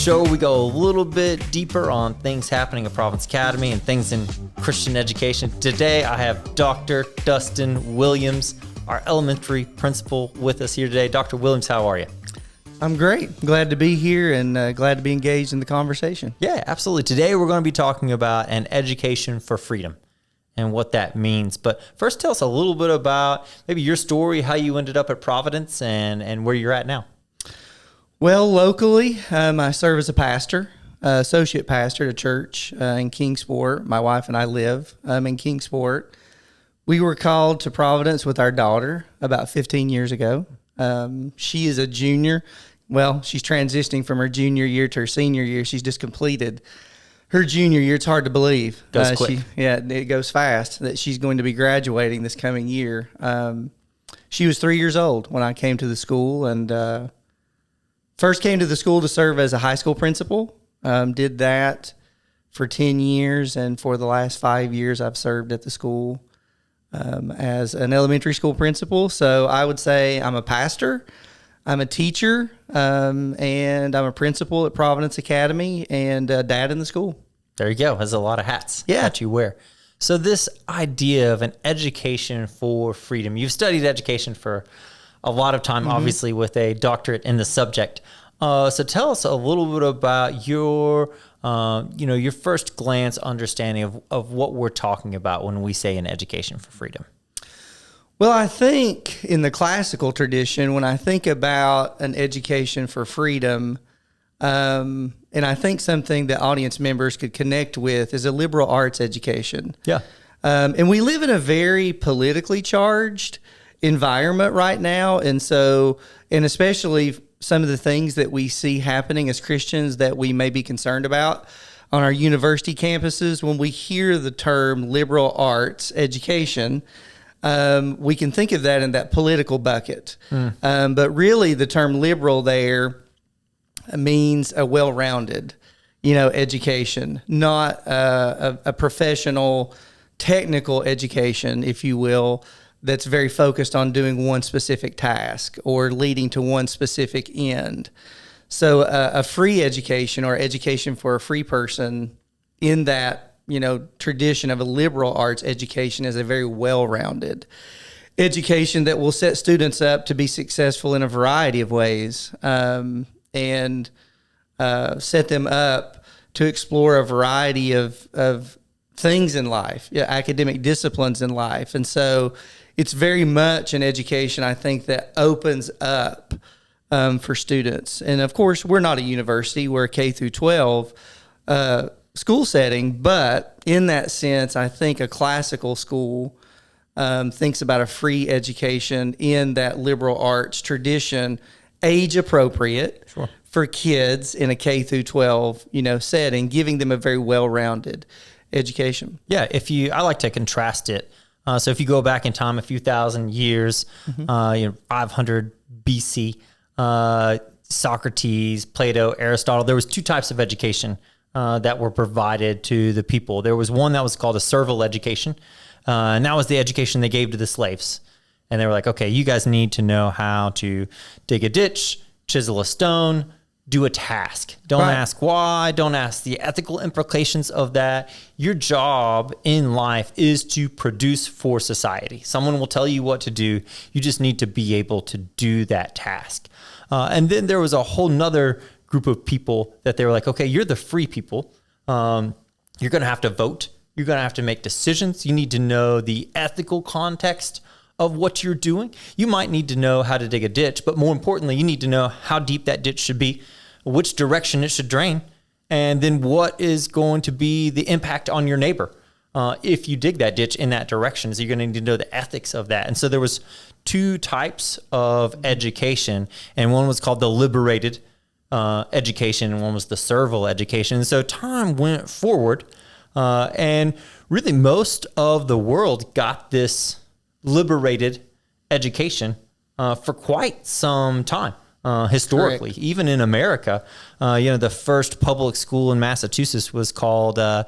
show, we go a little bit deeper on things happening at Providence Academy and things in Christian education. Today, I have Dr. Dustin Williams, our elementary principal, with us here today. Dr. Williams, how are you? I'm great. Glad to be here and glad to be engaged in the conversation. Yeah, absolutely. Today, we're going to be talking about an education for freedom and what that means. But first, tell us a little bit about maybe your story, how you ended up at Providence and where you're at now. Well, locally, I serve as a pastor, associate pastor at a church in Kingsport. My wife and I live in Kingsport. We were called to Providence with our daughter about 15 years ago. She is a junior. Well, she's transitioning from her junior year to her senior year. She's just completed her junior year. It's hard to believe. Goes quick. It goes fast that she's going to be graduating this coming year. She was 3 years old when I came to the school and first came to the school to serve as a high school principal. Did that for 10 years, and for the last 5 years, I've served at the school as an elementary school principal. So I would say I'm a pastor, I'm a teacher, and I'm a principal at Providence Academy, and a dad in the school. There you go. That's a lot of hats that you wear. So this idea of an education for freedom, you've studied education for a lot of time, obviously, with a doctorate in the subject. So tell us a little bit about your first glance understanding of what we're talking about when we say an education for freedom. Well, I think in the classical tradition, when I think about an education for freedom, and I think something that audience members could connect with is a liberal arts education. Yeah. And we live in a very politically charged environment right now. And especially some of the things that we see happening as Christians that we may be concerned about on our university campuses, when we hear the term liberal arts education, we can think of that in that political bucket. But really the term liberal there means a well-rounded, education, not a professional, technical education, if you will, that's very focused on doing one specific task or leading to one specific end. So a free education or education for a free person in that, tradition of a liberal arts education is a very well-rounded education that will set students up to be successful in a variety of ways and set them up to explore a variety of things in life, academic disciplines in life. And so it's very much an education, I think, that opens up for students. And of course, we're not a university, we're a K through 12 school setting, but in that sense, I think a classical school thinks about a free education in that liberal arts tradition, age appropriate for kids in a K through 12, setting, giving them a very well-rounded education. Yeah, I like to contrast it. So if you go back in time a few thousand years, 500 BC, Socrates, Plato, Aristotle, there was two types of education that were provided to the people. There was one that was called a servile education, and that was the education they gave to the slaves. And they were like, okay, you guys need to know how to dig a ditch, chisel a stone, do a task. Don't ask why. Don't ask the ethical implications of that. Your job in life is to produce for society. Someone will tell you what to do. You just need to be able to do that task. And then there was a whole nother group of people that they were like, okay, you're the free people. You're going to have to vote. You're going to have to make decisions. You need to know the ethical context of what you're doing. You might need to know how to dig a ditch, but more importantly, you need to know how deep that ditch should be, which direction it should drain, and then what is going to be the impact on your neighbor if you dig that ditch in that direction. So you're going to need to know the ethics of that. And so there was two types of education, and one was called the liberated education, and one was the servile education. And so time went forward, and really most of the world got this liberated education for quite some time. Historically, Correct. Even in America, the first public school in Massachusetts was called the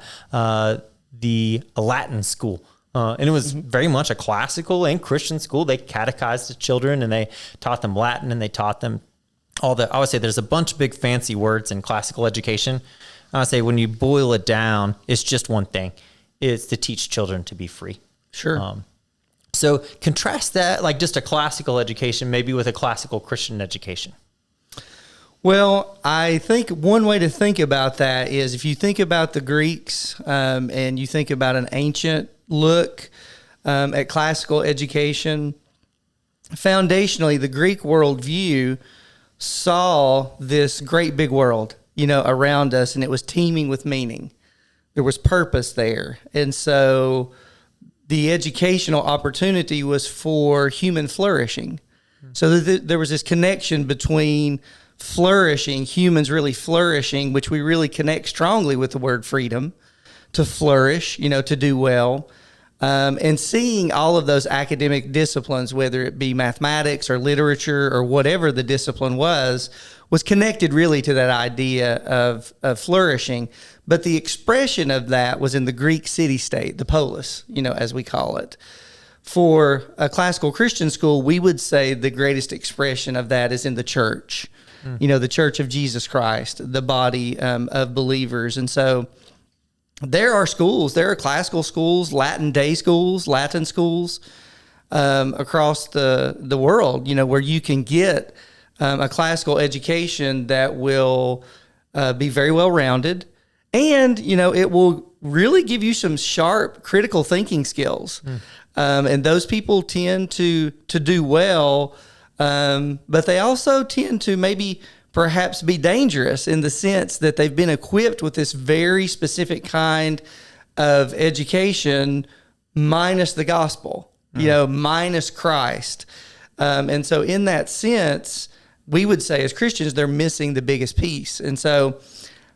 Latin school. And it was very much a classical and Christian school. They catechized the children and they taught them Latin and they taught them I would say there's a bunch of big fancy words in classical education. I would say when you boil it down, it's just one thing. It's to teach children to be free. Sure. So contrast that, like just a classical education, maybe with a classical Christian education. Well, I think one way to think about that is if you think about the Greeks and you think about an ancient look at classical education, foundationally, the Greek worldview saw this great big world, around us, and it was teeming with meaning. There was purpose there. And so the educational opportunity was for human flourishing. So there was this connection between flourishing, humans really flourishing, which we really connect strongly with the word freedom, to flourish, to do well, and seeing all of those academic disciplines, whether it be mathematics or literature or whatever the discipline was connected really to that idea of flourishing. But the expression of that was in the Greek city-state, the polis, as we call it. For a classical Christian school, we would say the greatest expression of that is in the church. The Church of Jesus Christ, the body of believers. And so there are classical schools, Latin day schools, Latin schools across the world, where you can get a classical education that will be very well-rounded. And, it will really give you some sharp critical thinking skills. And those people tend to do well. But they also tend to maybe perhaps be dangerous in the sense that they've been equipped with this very specific kind of education minus the gospel, minus Christ. And so in that sense, we would say as Christians, they're missing the biggest piece. And so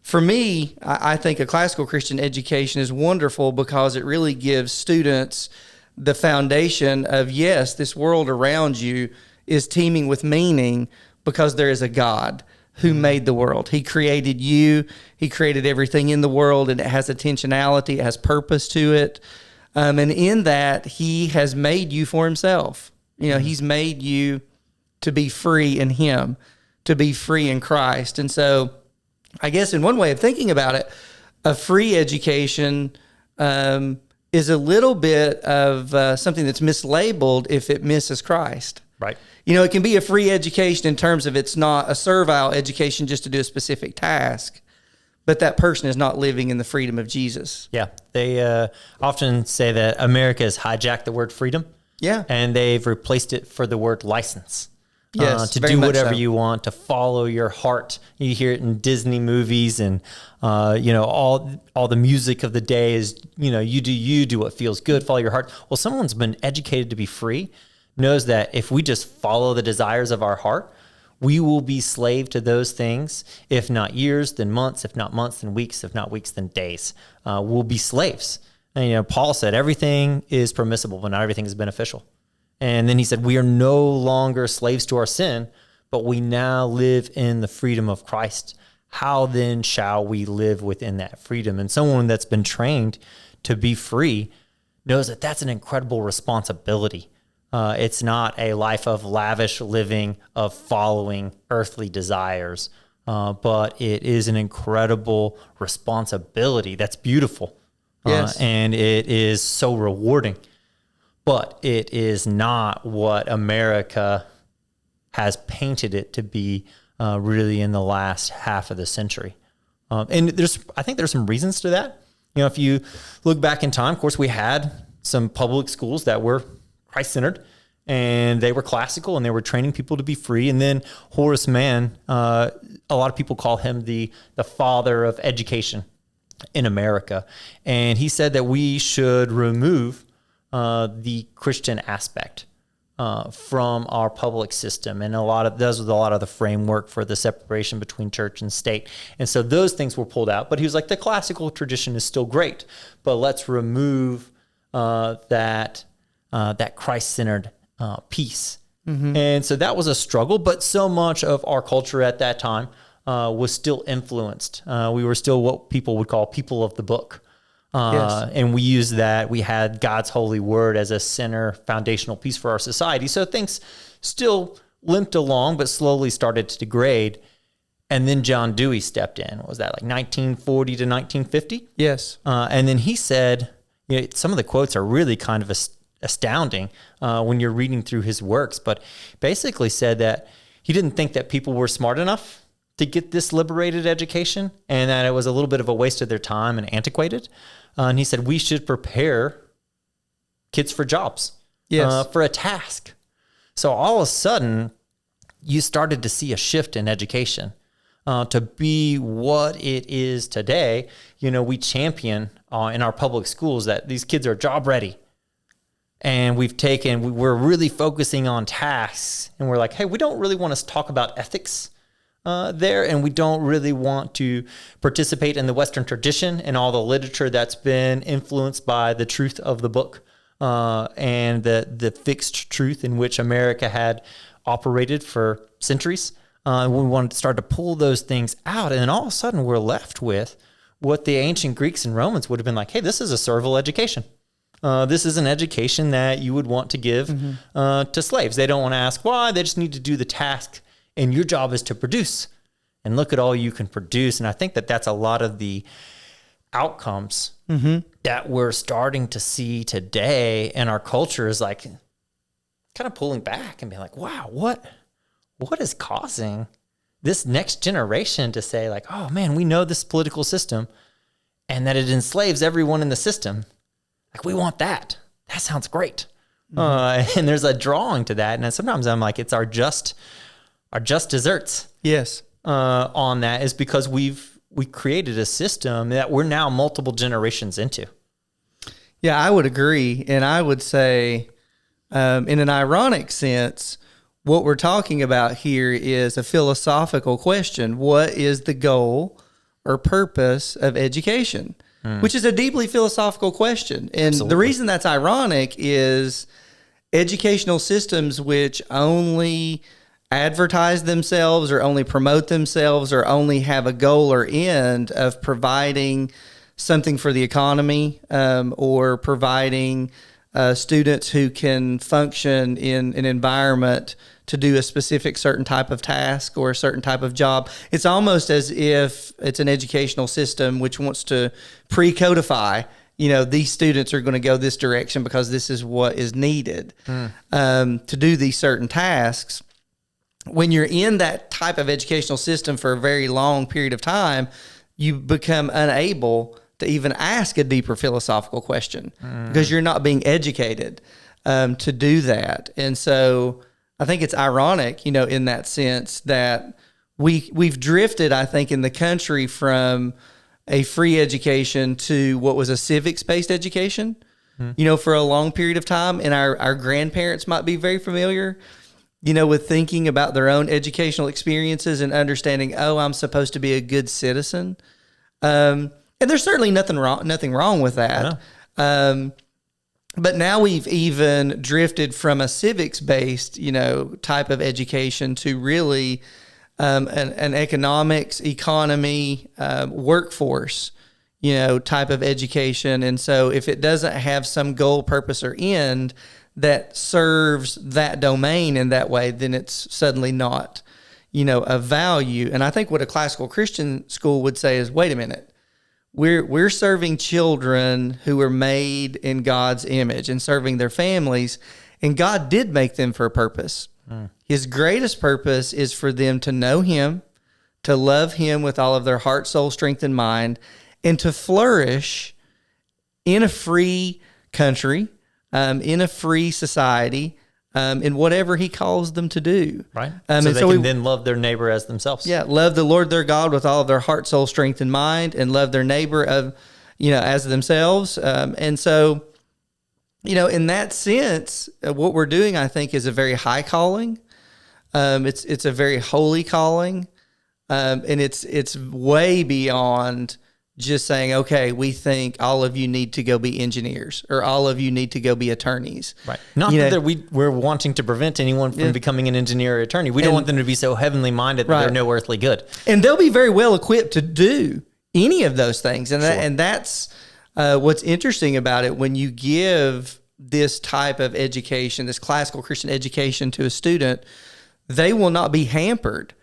for me, I think a classical Christian education is wonderful because it really gives students the foundation of, yes, this world around you is teeming with meaning because there is a God who made the world. He created you. He created everything in the world, and it has intentionality. It has purpose to it. And in that, he has made you for himself. He's made you to be free in him, to be free in Christ. And so I guess in one way of thinking about it, a free education is a little bit of something that's mislabeled if it misses Christ. Right. It can be a free education in terms of it's not a servile education just to do a specific task, but that person is not living in the freedom of Jesus. Yeah. They often say that America has hijacked the word freedom. Yeah. And they've replaced it for the word license. Yes, to very do much whatever so. you want, to follow your heart. You hear it in Disney movies, and all the music of the day is you do what feels good, follow your heart. Well, someone's been educated to be free, knows that if we just follow the desires of our heart, we will be slave to those things. If not years, then months. If not months, then weeks. If not weeks, then days. We'll be slaves. And Paul said everything is permissible, but not everything is beneficial. And then he said, we are no longer slaves to our sin, but we now live in the freedom of Christ. How then shall we live within that freedom? And someone that's been trained to be free knows that that's an incredible responsibility. It's not a life of lavish living, of following earthly desires, but it is an incredible responsibility that's beautiful. Yes. And it is so rewarding. But it is not what America has painted it to be really in the last half of the century. And I think there's some reasons to that. If you look back in time, of course, we had some public schools that were Christ-centered, and they were classical, and they were training people to be free. And then Horace Mann, a lot of people call him the father of education in America. And he said that we should remove the Christian aspect from our public system. And that was a lot of the framework for the separation between church and state. And so those things were pulled out. But he was like, the classical tradition is still great, but let's remove that Christ-centered piece. Mm-hmm. And so that was a struggle, but so much of our culture at that time was still influenced. We were still what people would call people of the book. Yes. And we used that. We had God's holy word as a center foundational piece for our society. So things still limped along, but slowly started to degrade. And then John Dewey stepped in. What was that, like 1940 to 1950? Yes. And then he said, some of the quotes are really kind of astounding when you're reading through his works, but basically said that he didn't think that people were smart enough to get this liberated education, and that it was a little bit of a waste of their time and antiquated. And he said, we should prepare kids for jobs, for a task. So all of a sudden, you started to see a shift in education to be what it is today. We champion in our public schools that these kids are job ready. And we're really focusing on tasks, and we're like, hey, we don't really want to talk about ethics there, and we don't really want to participate in the Western tradition and all the literature that's been influenced by the truth of the book and the fixed truth in which America had operated for centuries. We wanted to start to pull those things out, and then all of a sudden we're left with what the ancient Greeks and Romans would have been like, hey, this is a servile education. This is an education that you would want to give to slaves. They don't want to ask why. They just need to do the task, and your job is to produce. And look at all you can produce. And I think that that's a lot of the outcomes that we're starting to see today in our culture is like kind of pulling back and being like, wow, what is causing this next generation to say like, oh man, we know this political system and that it enslaves everyone in the system. Like, we want that. That sounds great. And there's a drawing to that. And sometimes I'm like, it's our just desserts. Yes. On that is because we created a system that we're now multiple generations into. Yeah, I would agree. And I would say, in an ironic sense, what we're talking about here is a philosophical question. What is the goal or purpose of education? Which is a deeply philosophical question. And Absolutely. The reason that's ironic is educational systems which only advertise themselves or only promote themselves or only have a goal or end of providing something for the economy or providing students who can function in an environment to do a specific certain type of task or a certain type of job. It's almost as if it's an educational system which wants to pre-codify, these students are going to go this direction because this is what is needed to do these certain tasks. When you're in that type of educational system for a very long period of time, you become unable to even ask a deeper philosophical question because you're not being educated to do that. And so I think it's ironic, in that sense that we've drifted, I think, in the country from a free education to what was a civics-based education, for a long period of time. And our grandparents might be very familiar, with thinking about their own educational experiences and understanding, I'm supposed to be a good citizen. And there's certainly nothing wrong with that. But now we've even drifted from a civics-based, type of education to really an economics, economy, workforce, type of education. And so if it doesn't have some goal, purpose, or end that serves that domain in that way, then it's suddenly not, of value. And I think what a classical Christian school would say is, wait a minute. We're serving children who are made in God's image and serving their families, and God did make them for a purpose. His greatest purpose is for them to know Him, to love Him with all of their heart, soul, strength, and mind, and to flourish in a free country, in a free society, in whatever He calls them to do. Right. So they can then love their neighbor as themselves. Yeah. Love the Lord their God with all of their heart, soul, strength, and mind, and love their neighbor as themselves. And so, in that sense, what we're doing, I think, is a very high calling. It's a very holy calling. And it's way beyond just saying, okay, we think all of you need to go be engineers or all of you need to go be attorneys. Right. Not that we're wanting to prevent anyone from becoming an engineer or attorney. We don't want them to be so heavenly minded that they're no earthly good. And they'll be very well equipped to do any of those things. And that's what's interesting about it. When you give this type of education, this classical Christian education to a student, they will not be hampered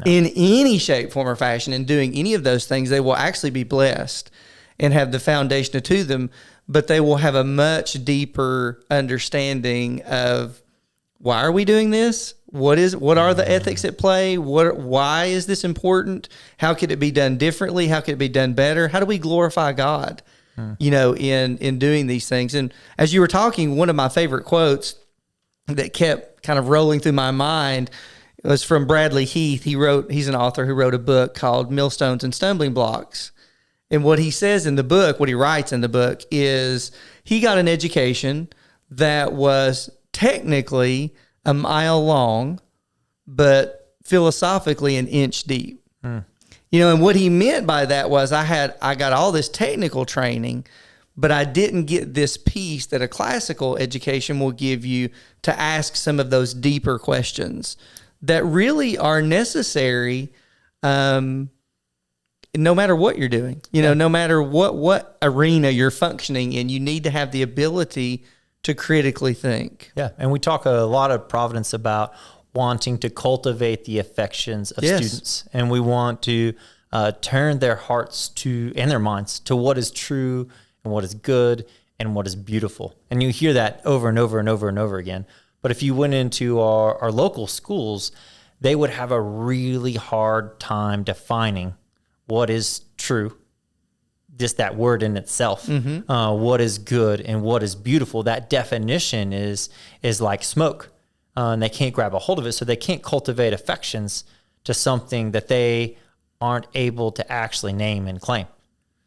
in any shape, form, or fashion in doing any of those things. They will actually be blessed and have the foundation to them, but they will have a much deeper understanding of, why are we doing this? What are the ethics at play? Why is this important? How could it be done differently? How could it be done better? How do we glorify God, in doing these things? And as you were talking, one of my favorite quotes that kept kind of rolling through my mind was from Bradley Heath. He's an author who wrote a book called Millstones and Stumbling Blocks. And what he says in the book, what he writes in the book, is he got an education that was technically a mile long, but philosophically an inch deep. And what he meant by that was I got all this technical training, but I didn't get this piece that a classical education will give you to ask some of those deeper questions that really are necessary, no matter what you're doing. No matter what arena you're functioning in, you need to have the ability to critically think. Yeah, and we talk a lot at Providence about wanting to cultivate the affections of students, and we want to turn their hearts and their minds to what is true and what is good and what is beautiful. And you hear that over and over and over and over again. But if you went into our local schools, they would have a really hard time defining what is true, just that word in itself, what is good and what is beautiful. That definition is like smoke, and they can't grab a hold of it, so they can't cultivate affections to something that they aren't able to actually name and claim.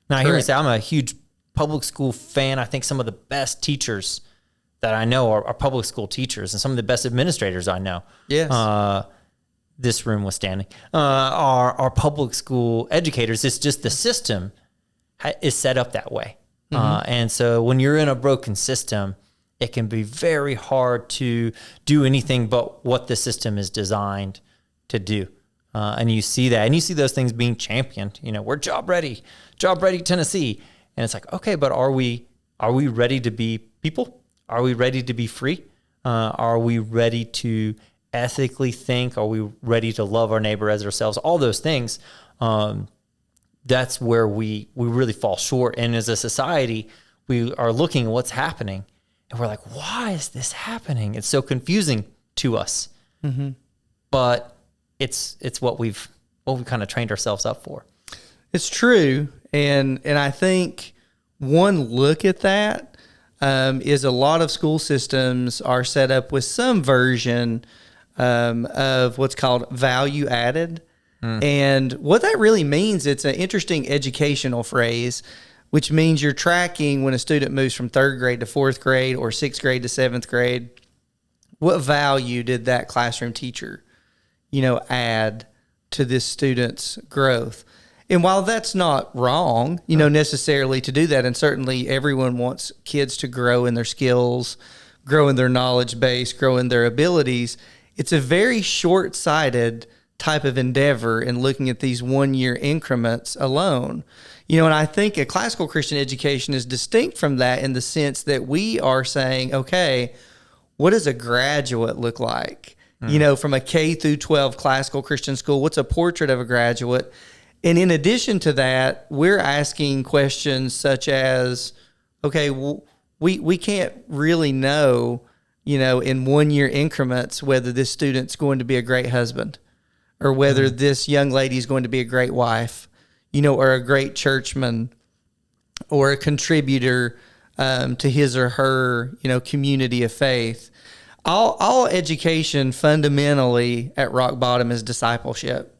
Now, I hear you say, I'm a huge public school fan. I think some of the best teachers that I know are public school teachers, and some of the best administrators I know. Yes. This room was standing, are public school educators. It's just the system is set up that way. And so when you're in a broken system, it can be very hard to do anything but what the system is designed to do. And you see that, and you see those things being championed. We're job ready, Tennessee. And it's like, okay, but are we ready to be people? Are we ready to be free? Are we ready to ethically think? Are we ready to love our neighbor as ourselves? All those things. That's where we really fall short. And as a society, we are looking at what's happening, and we're like, why is this happening? It's so confusing to us. But it's what we've kind of trained ourselves up for. It's true. And I think one look at that is a lot of school systems are set up with some version of what's called value added. And what that really means, it's an interesting educational phrase, which means you're tracking when a student moves from third grade to fourth grade or sixth grade to seventh grade. What value did that classroom teacher, add to this student's growth? And while that's not wrong, necessarily to do that, and certainly everyone wants kids to grow in their skills, grow in their knowledge base, grow in their abilities, it's a very short-sighted type of endeavor in looking at these 1-year increments alone. And I think a classical Christian education is distinct from that in the sense that we are saying, okay, what does a graduate look like? From a K through 12 classical Christian school, what's a portrait of a graduate? And in addition to that, we're asking questions such as, okay, we can't really know, in 1-year increments whether this student's going to be a great husband, or whether this young lady is going to be a great wife, or a great churchman, or a contributor to his or her, community of faith. All education fundamentally at rock bottom is discipleship.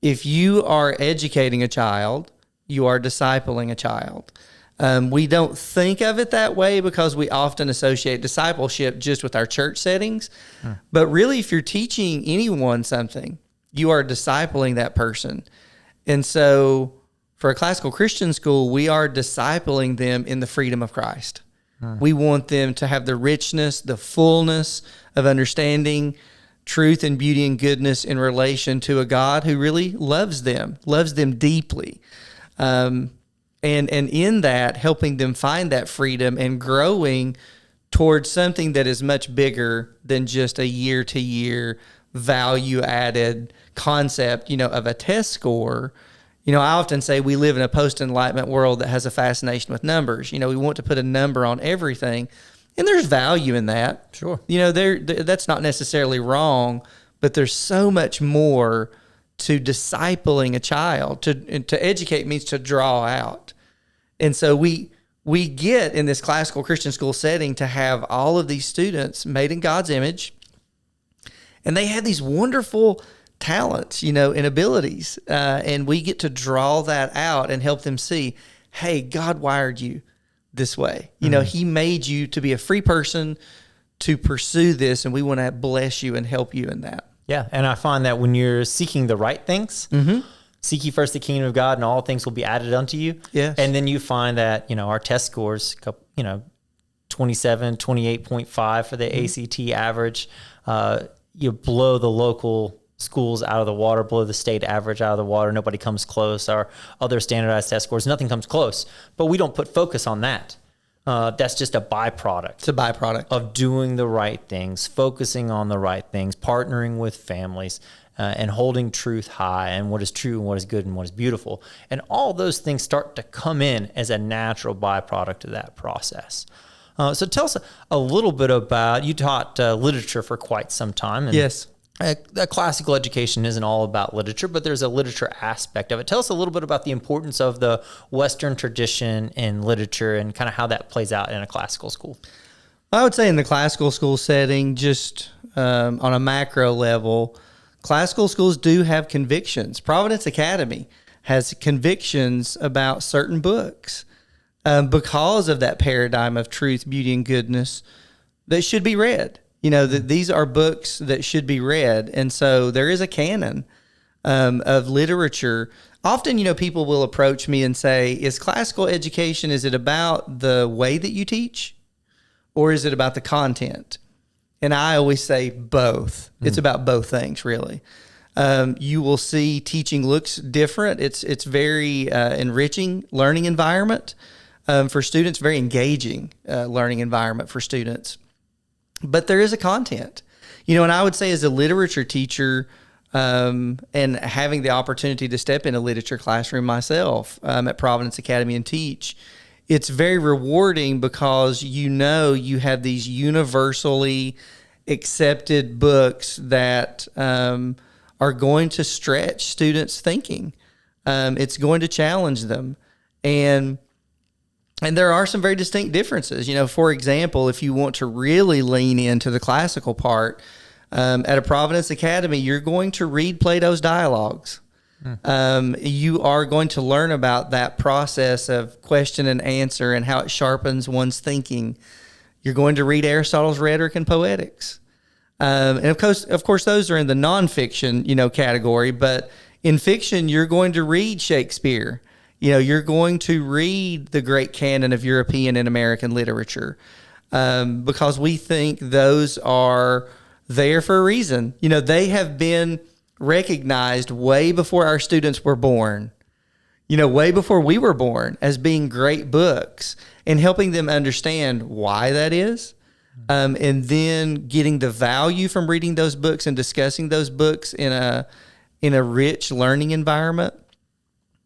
If you are educating a child, you are discipling a child. We don't think of it that way because we often associate discipleship just with our church settings. But really, if you're teaching anyone something, you are discipling that person. And so for a classical Christian school, we are discipling them in the freedom of Christ. We want them to have the richness, the fullness of understanding truth and beauty and goodness in relation to a God who really loves them deeply. And in that, helping them find that freedom and growing towards something that is much bigger than just a year-to-year value added concept, of a test score. I often say we live in a post-enlightenment world that has a fascination with numbers. We want to put a number on everything, and there's value in that. Sure. That's not necessarily wrong, but there's so much more to discipling a child. To educate means to draw out. And so we get in this classical Christian school setting to have all of these students made in God's image, and they have these wonderful talents, and abilities. And we get to draw that out and help them see, hey, God wired you this way. He made you to be a free person to pursue this, and we want to bless you and help you in that. Yeah. And I find that when you're seeking the right things, seek ye first the kingdom of God, and all things will be added unto you. Yes. And then you find that, our test scores, 27, 28.5 for the ACT average. You blow the local schools out of the water, blow the state average out of the water. Nobody comes close. Our other standardized test scores, nothing comes close. But we don't put focus on that. That's just a byproduct. It's a byproduct of doing the right things, focusing on the right things, partnering with families, and holding truth high, and what is true and what is good and what is beautiful. And all those things start to come in as a natural byproduct of that process. So tell us a little bit about, you taught literature for quite some time. And yes. A classical education isn't all about literature, but there's a literature aspect of it. Tell us a little bit about the importance of the Western tradition in literature and kind of how that plays out in a classical school. I would say in the classical school setting, just on a macro level, classical schools do have convictions. Providence Academy has convictions about certain books because of that paradigm of truth, beauty, and goodness that should be read. That these are books that should be read. And so there is a canon of literature. Often, people will approach me and say, is classical education, is it about the way that you teach, or is it about the content? And I always say both. It's about both things, really. You will see teaching looks different. It's very enriching learning environment for students, very engaging learning environment for students. But there is a content, and I would say as a literature teacher, and having the opportunity to step in a literature classroom myself at Providence Academy and teach, it's very rewarding because you have these universally accepted books that are going to stretch students' thinking. It's going to challenge them. And there are some very distinct differences. For example, if you want to really lean into the classical part, at a Providence Academy, you're going to read Plato's dialogues. You are going to learn about that process of question and answer and how it sharpens one's thinking. You're going to read Aristotle's Rhetoric and Poetics. And of course, those are in the nonfiction, category. But in fiction, you're going to read Shakespeare. You're going to read the great canon of European and American literature because we think those are there for a reason. They have been recognized way before our students were born, way before we were born, as being great books, and helping them understand why that is. And then getting the value from reading those books and discussing those books in a rich learning environment.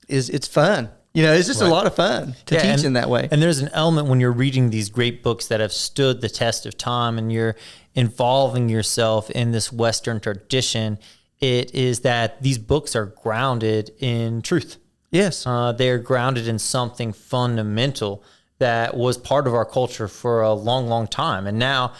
It's fun. It's just a lot of fun to teach in that way. And there's an element when you're reading these great books that have stood the test of time and you're involving yourself in this Western tradition, it is that these books are grounded in truth. Yes. They're grounded in something fundamental that was part of our culture for a long, long time. And now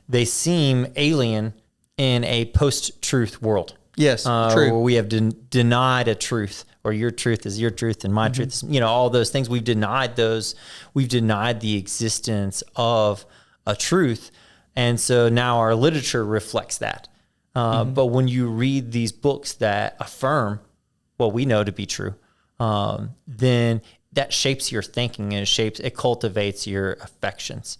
they seem alien in a post-truth world. Yes, true. Where we have denied a truth, or your truth is your truth and my truth is, all those things. We've denied those. We've denied the existence of a truth. And so now our literature reflects that. But when you read these books that affirm what we know to be true, then that shapes your thinking and it cultivates your affections.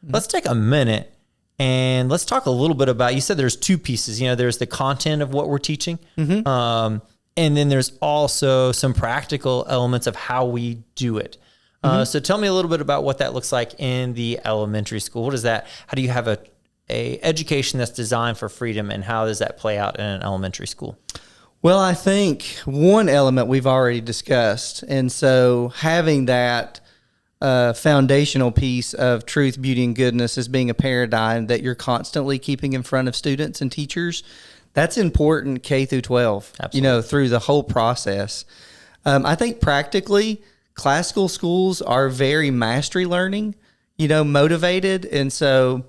Let's take a minute and let's talk a little bit about, you said there's two pieces, there's the content of what we're teaching. And then there's also some practical elements of how we do it. So tell me a little bit about what that looks like in the elementary school. What is that? How do you have a education that's designed for freedom, and how does that play out in an elementary school? Well, I think one element we've already discussed, and so having that foundational piece of truth, beauty, and goodness as being a paradigm that you're constantly keeping in front of students and teachers, that's important K through 12, Absolutely. Through the whole process. I think practically classical schools are very mastery learning, motivated. And so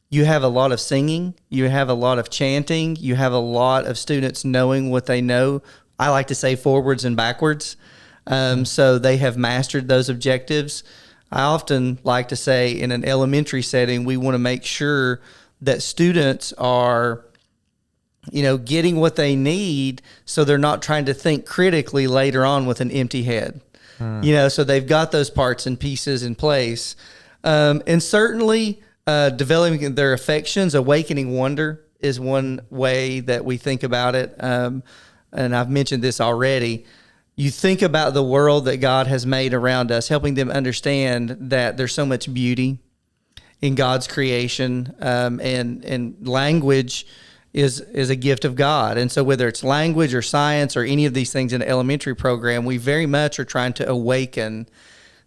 you have a lot of singing, you have a lot of chanting, you have a lot of students knowing what they know. I like to say forwards and backwards. So they have mastered those objectives. I often like to say in an elementary setting, we want to make sure that students are, getting what they need so they're not trying to think critically later on with an empty head. So they've got those parts and pieces in place. And certainly developing their affections, awakening wonder is one way that we think about it. And I've mentioned this already. You think about the world that God has made around us, helping them understand that there's so much beauty in God's creation, and language is a gift of God. And so whether it's language or science or any of these things in the elementary program, we very much are trying to awaken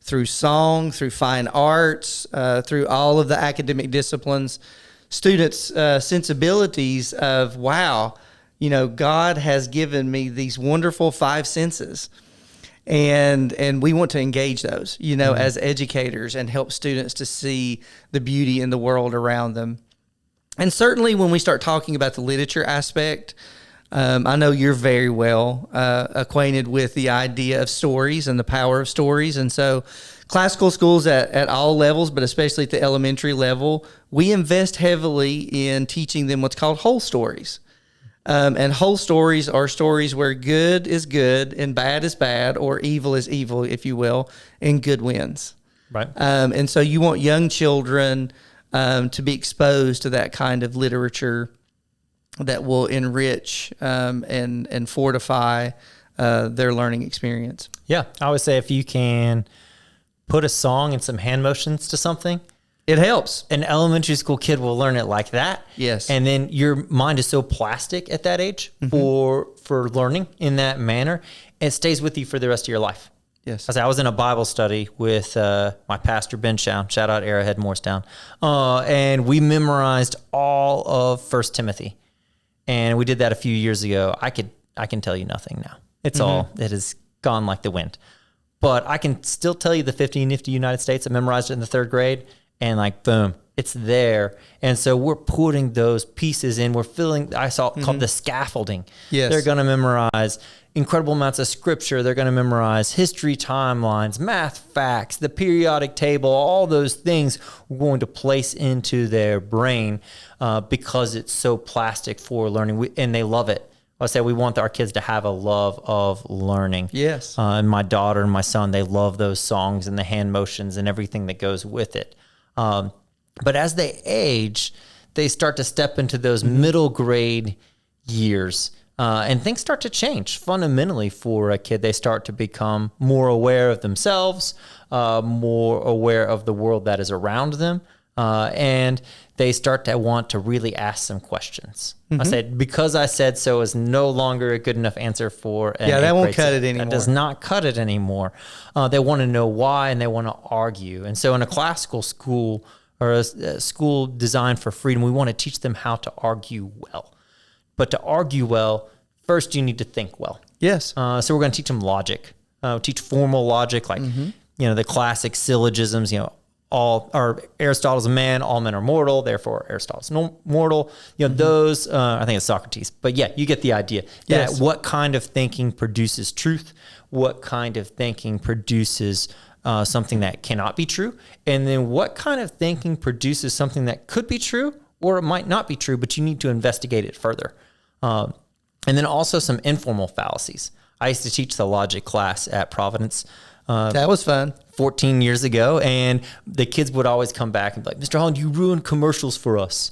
through song, through fine arts, through all of the academic disciplines, students' sensibilities of, wow, God has given me these wonderful five senses, and we want to engage those, as educators, and help students to see the beauty in the world around them. And certainly when we start talking about the literature aspect, I know you're very well acquainted with the idea of stories and the power of stories. And so classical schools at all levels, but especially at the elementary level, we invest heavily in teaching them what's called whole stories. And whole stories are stories where good is good and bad is bad, or evil is evil, if you will, and good wins. Right. And so you want young children to be exposed to that kind of literature that will enrich and fortify their learning experience. Yeah. I always say if you can put a song and some hand motions to something, it helps. An elementary school kid will learn it like that. Yes. And then your mind is so plastic at that age for learning in that manner. It stays with you for the rest of your life. Yes. I was in a Bible study with my pastor, Ben Shout. Shout out Arrowhead, Morristown. And we memorized all of 1 Timothy. And we did that a few years ago. I can tell you nothing now. It has gone like the wind. But I can still tell you the 50 Nifty United States. I memorized it in the 3rd grade. And boom, it's there. And so we're putting those pieces in. We're filling, I saw it called the scaffolding. Yes. They're going to memorize incredible amounts of scripture. They're going to memorize history timelines, math facts, the periodic table, all those things we're going to place into their brain because it's so plastic for learning. And they love it. I say we want our kids to have a love of learning. Yes. And my daughter and my son, they love those songs and the hand motions and everything that goes with it. But as they age, they start to step into those middle grade years, and things start to change fundamentally for a kid. They start to become more aware of themselves, more aware of the world that is around them, and they start to want to really ask some questions. I said, because I said so is no longer a good enough answer for an that won't cut it anymore. That does not cut it anymore. They want to know why, and they want to argue. And so in a classical school or a school designed for freedom, we want to teach them how to argue well. But to argue well, first you need to think well. Yes. So we're going to teach them logic, teach formal logic, like, the classic syllogisms, Aristotle's a man, all men are mortal, therefore Aristotle's mortal. Those, I think it's Socrates. But yeah, you get the idea. Yes. That what kind of thinking produces truth? What kind of thinking produces something that cannot be true? And then what kind of thinking produces something that could be true or it might not be true, but you need to investigate it further. And then also some informal fallacies. I used to teach the logic class at Providence. That was fun. 14 years ago, and the kids would always come back and be like, Mr. Holland, you ruined commercials for us.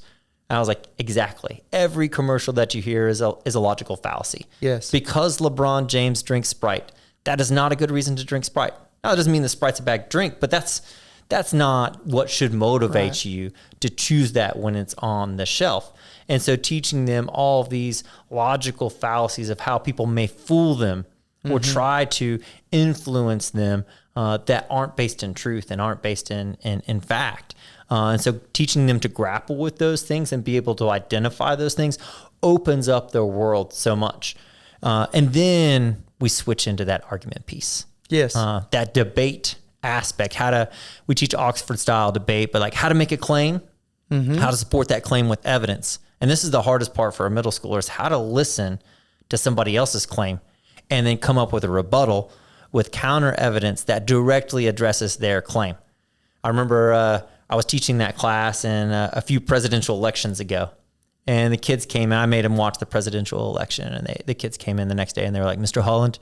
And I was like, exactly. Every commercial that you hear is a logical fallacy. Yes. Because LeBron James drinks Sprite, that is not a good reason to drink Sprite. Now, that doesn't mean the Sprite's a bad drink, but that's that's not what should motivate you to choose that when it's on the shelf. And so teaching them all of these logical fallacies of how people may fool them or try to influence them that aren't based in truth and aren't based in fact. And so teaching them to grapple with those things and be able to identify those things opens up their world so much. And then we switch into that argument piece. Yes. That debate aspect, we teach Oxford style debate, but like how to make a claim, how to support that claim with evidence. And this is the hardest part for a middle schooler, is how to listen to somebody else's claim and then come up with a rebuttal with counter evidence that directly addresses their claim. I remember I was teaching that class in a few presidential elections ago, and the kids came in. I made them watch the presidential election, and the kids came in the next day and they were like, Mr. Holland,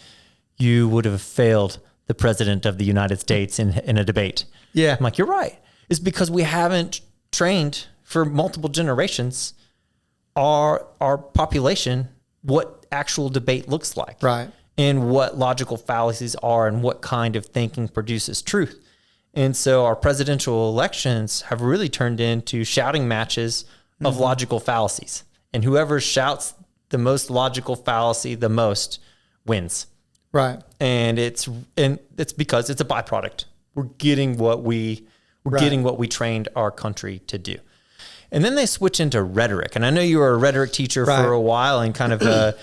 you would have failed the president of the United States in a debate. Yeah. I'm like, you're right. It's because we haven't trained for multiple generations our population what actual debate looks like. Right. And what logical fallacies are and what kind of thinking produces truth. And so our presidential elections have really turned into shouting matches of logical fallacies. And whoever shouts the most logical fallacy the most wins. Right. And it's because it's a byproduct. We're getting what we trained our country to do. And then they switch into rhetoric. And I know you were a rhetoric teacher for a while and kind of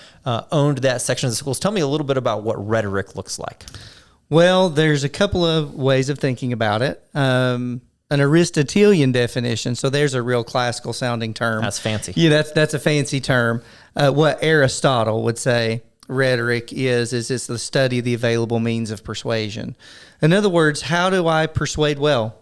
owned that section of the schools. Tell me a little bit about what rhetoric looks like. Well, there's a couple of ways of thinking about it. An Aristotelian definition. So there's a real classical sounding term. That's fancy. Yeah, that's a fancy term. What Aristotle would say rhetoric is it's the study of the available means of persuasion. In other words, how do I persuade well?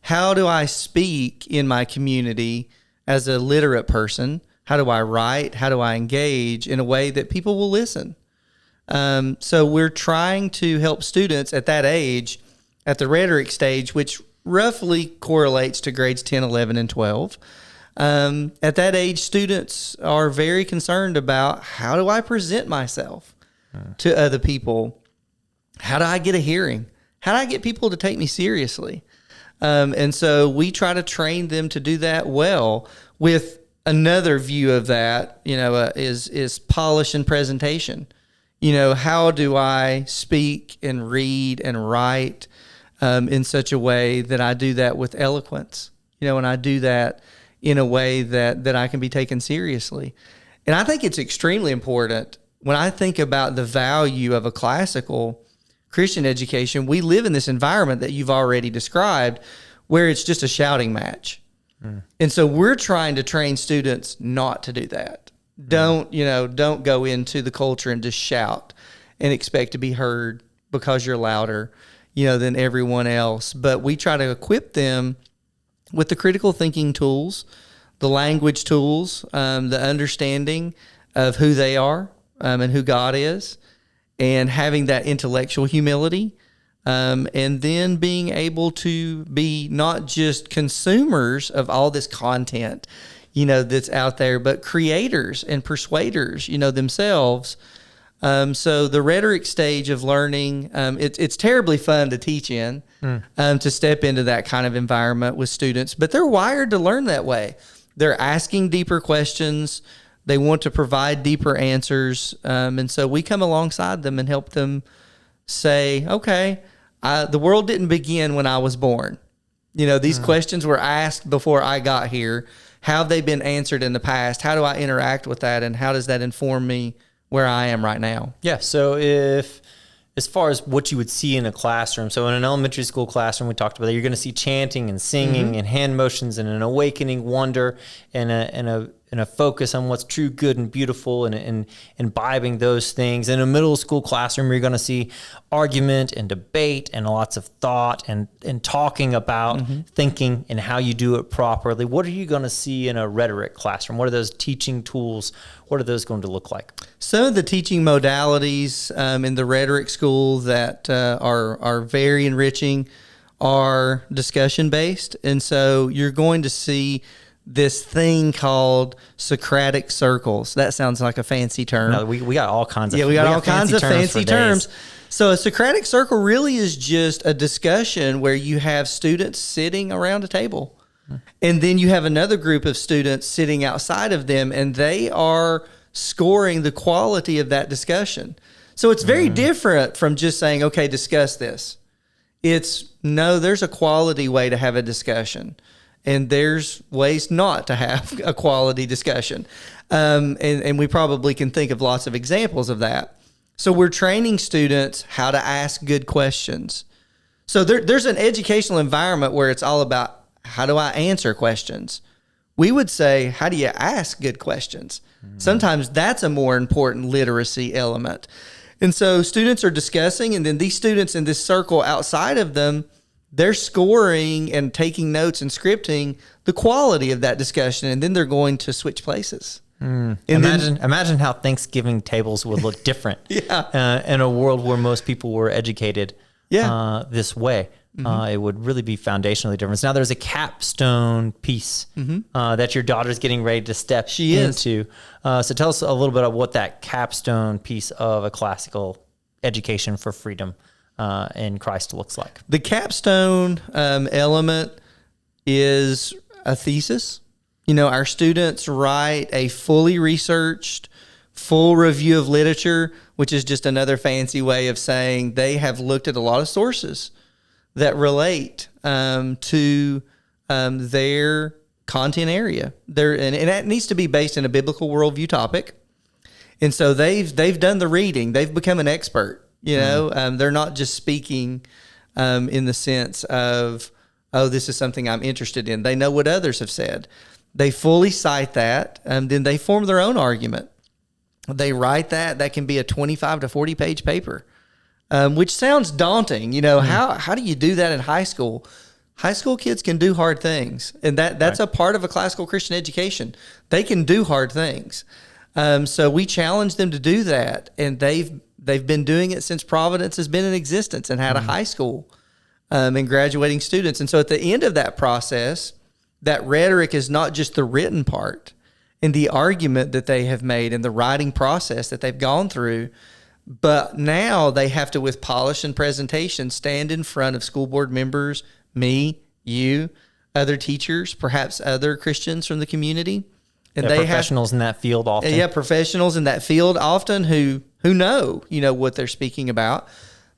How do I speak in my community as a literate person? How do I write? How do I engage in a way that people will listen? So we're trying to help students at that age, at the rhetoric stage, which roughly correlates to grades 10, 11, and 12. At that age, students are very concerned about, how do I present myself to other people? How do I get a hearing? How do I get people to take me seriously? And so we try to train them to do that well. With another view of that, is polish and presentation. How do I speak and read and write in such a way that I do that with eloquence, and I do that in a way that I can be taken seriously. And I think it's extremely important when I think about the value of a classical Christian education. We live in this environment that you've already described where it's just a shouting match. And so we're trying to train students not to do that. Don't go into the culture and just shout and expect to be heard because you're louder, than everyone else. But we try to equip them with the critical thinking tools, the language tools, the understanding of who they are and who God is, and having that intellectual humility, and then being able to be not just consumers of all this content, that's out there, but creators and persuaders, themselves. So the rhetoric stage of learning, it's terribly fun to teach in, to step into that kind of environment with students, but they're wired to learn that way. They're asking deeper questions. They want to provide deeper answers. And so we come alongside them and help them say, okay, the world didn't begin when I was born. These questions were asked before I got here. How have they been answered in the past? How do I interact with that? And how does that inform me where I am right now? Yeah. So as far as what you would see in a classroom, so in an elementary school classroom, we talked about that, you're going to see chanting and singing and hand motions and an awakening wonder and a focus on what's true, good, and beautiful, and imbibing those things. In a middle school classroom, you're going to see argument and debate and lots of thought and talking about thinking and how you do it properly. What are you going to see in a rhetoric classroom? What are those teaching tools? What are those going to look like? Some of the teaching modalities in the rhetoric school that are very enriching are discussion-based. And so you're going to see this thing called Socratic circles. That sounds like a fancy term. No, we got all kinds of all kinds of fancy terms. So a Socratic circle really is just a discussion where you have students sitting around a table. And then you have another group of students sitting outside of them, and they are scoring the quality of that discussion. So it's very different from just saying, okay, discuss this. It's, no, there's a quality way to have a discussion, and there's ways not to have a quality discussion. And we probably can think of lots of examples of that. So we're training students how to ask good questions. So there's an educational environment where it's all about, how do I answer questions? We would say, how do you ask good questions? Sometimes that's a more important literacy element. And so students are discussing, and then these students in this circle outside of them, they're scoring and taking notes and scripting the quality of that discussion, and then they're going to switch places. Imagine how Thanksgiving tables would look different in a world where most people were educated this way. It would really be foundationally different. Now, there's a capstone piece that your daughter's getting ready to step into. So tell us a little bit of what that capstone piece of a classical education for freedom in Christ looks like. The capstone element is a thesis. Our students write a fully researched, full review of literature, which is just another fancy way of saying they have looked at a lot of sources that relate to their content area. And that needs to be based in a biblical worldview topic. And so they've done the reading. They've become an expert. They're not just speaking in the sense of, oh, this is something I'm interested in. They know what others have said. They fully cite that, and then they form their own argument. They write that. That can be a 25 to 40 page paper. Which sounds daunting. How do you do that in high school? High school kids can do hard things, and that's a part of a classical Christian education. They can do hard things. So we challenge them to do that, and they've been doing it since Providence has been in existence and had a high school and graduating students. And so at the end of that process, that rhetoric is not just the written part and the argument that they have made and the writing process that they've gone through, but now they have to, with polish and presentation, stand in front of school board members, me, you, other teachers, perhaps other Christians from the community. And they professionals in that field often. Yeah, professionals in that field often who know, what they're speaking about.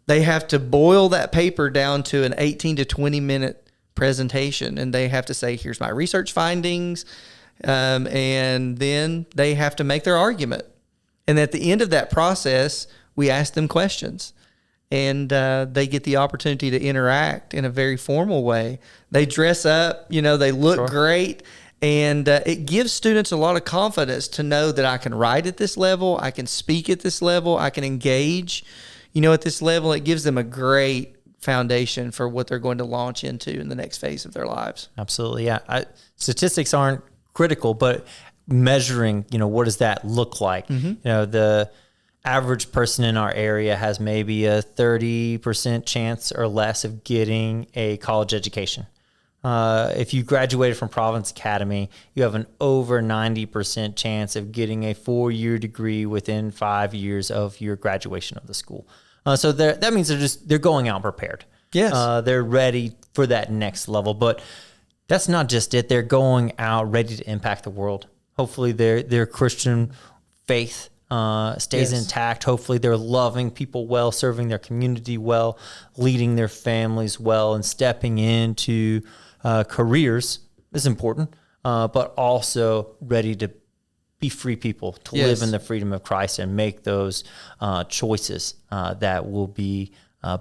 They have to boil that paper down to an 18 to 20 minute presentation, and they have to say, here's my research findings, and then they have to make their argument. And at the end of that process, we ask them questions, and they get the opportunity to interact in a very formal way. They dress up, they look great, and it gives students a lot of confidence to know that I can write at this level, I can speak at this level, I can engage, at this level. It gives them a great foundation for what they're going to launch into in the next phase of their lives. Absolutely, yeah. Statistics aren't critical, but measuring, what does that look like? The average person in our area has maybe a 30% chance or less of getting a college education. If you graduated from Providence Academy, you have an over 90% chance of getting a 4-year degree within 5 years of your graduation of the school. So that means they're going out prepared. Yes. They're ready for that next level, but that's not just it. They're going out ready to impact the world. Hopefully their Christian faith stays intact. Hopefully they're loving people well, serving their community well, leading their families well, and stepping into careers is important, but also ready to be free people, to live in the freedom of Christ and make those choices that will be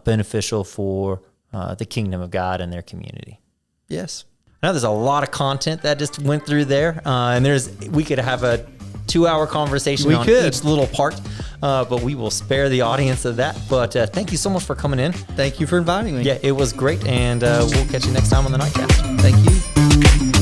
beneficial for the kingdom of God and their community. Yes. I know there's a lot of content that just went through there, and we could have a 2-hour conversation on each little part, but we will spare the audience of that. But thank you so much for coming in. Thank you for inviting me. Yeah, it was great, and we'll catch you next time on the Nightcast. Thank you.